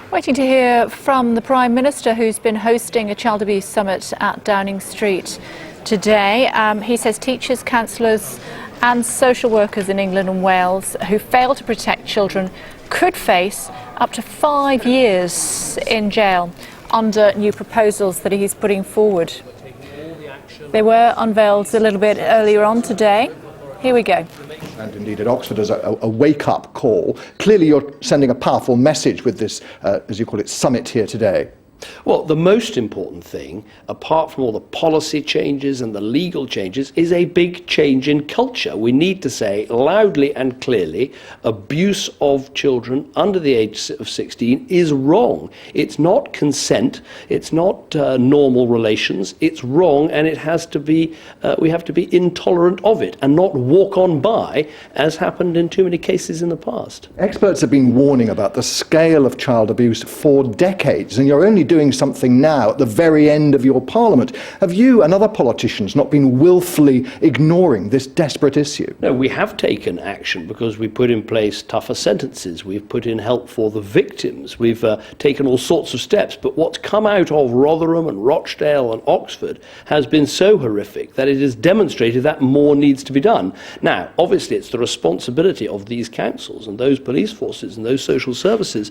Waiting to hear from the Prime Minister, who's been hosting a child abuse summit at Downing Street today. He says teachers, counsellors and social workers in England and Wales who fail to protect children could face up to 5 years in jail under new proposals that he's putting forward. They were unveiled a little bit earlier on today. Here we go. And indeed at Oxford as a wake-up call. Clearly you're sending a powerful message with this, as you call it, summit here today. Well, the most important thing, apart from all the policy changes and the legal changes, is a big change in culture. We need to say loudly and clearly, abuse of children under the age of 16 is wrong. It's not consent, it's not normal relations, it's wrong, and it has to be, we have to be intolerant of it and not walk on by, as happened in too many cases in the past. Experts have been warning about the scale of child abuse for decades, and you're only doing something now at the very end of your parliament. Have you and other politicians not been willfully ignoring this desperate issue? No, we have taken action because we put in place tougher sentences. We've put in help for the victims. We've taken all sorts of steps. But what's come out of Rotherham and Rochdale and Oxford has been so horrific that it has demonstrated that more needs to be done. Now, obviously, it's the responsibility of these councils and those police forces and those social services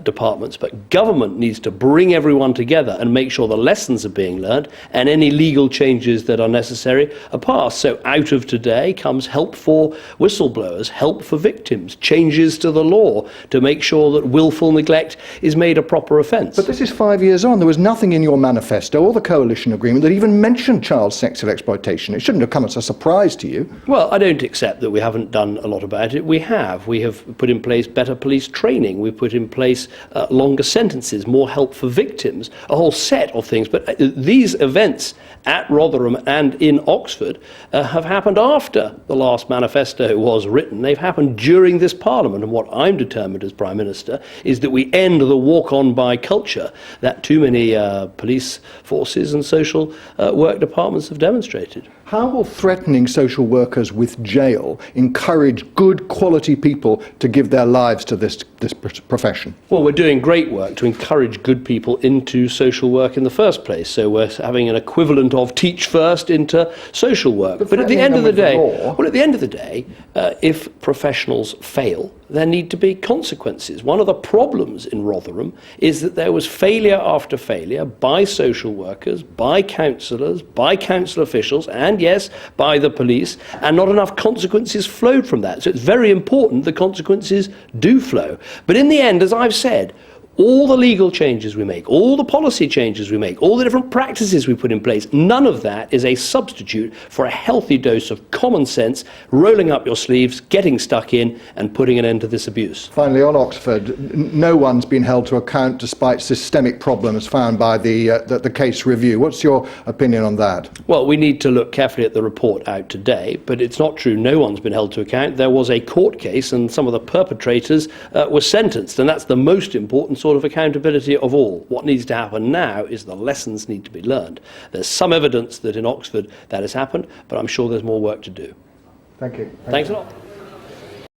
departments, but government needs to bring everyone together and make sure the lessons are being learned and any legal changes that are necessary are passed. So out of today comes help for whistleblowers, help for victims, changes to the law to make sure that willful neglect is made a proper offence. But this is 5 years on. There was nothing in your manifesto or the coalition agreement that even mentioned child sexual exploitation. It shouldn't have come as a surprise to you. Well, I don't accept that we haven't done a lot about it. We have. We have put in place better police training. We've put in place longer sentences, more help for victims, a whole set of things. But these events at Rotherham and in Oxford have happened after the last manifesto was written. They've happened during this Parliament, and what I'm determined as Prime Minister is that we end the walk-on-by culture that too many police forces and social work departments have demonstrated. How will threatening social workers with jail encourage good quality people to give their lives to this profession? Well, we're doing great work to encourage good people into social work in the first place. So we're having an equivalent of Teach First into social work. But at the end of the day, if professionals fail, there need to be consequences. One of the problems in Rotherham is that there was failure after failure by social workers, by councillors, by council officials, and yes, by the police, and not enough consequences flowed from that. So it's very important the consequences do flow. But in the end, as I've said, all the legal changes we make, all the policy changes we make, all the different practices we put in place, none of that is a substitute for a healthy dose of common sense, rolling up your sleeves, getting stuck in and putting an end to this abuse. Finally, on Oxford, no one's been held to account despite systemic problems found by the case review. What's your opinion on that? Well, we need to look carefully at the report out today, but it's not true no one's been held to account. There was a court case and some of the perpetrators were sentenced, and that's the most important sort of accountability of all. What needs to happen now is the lessons need to be learned. There's some evidence that in Oxford that has happened, but I'm sure there's more work to do. Thank you. Thanks a lot.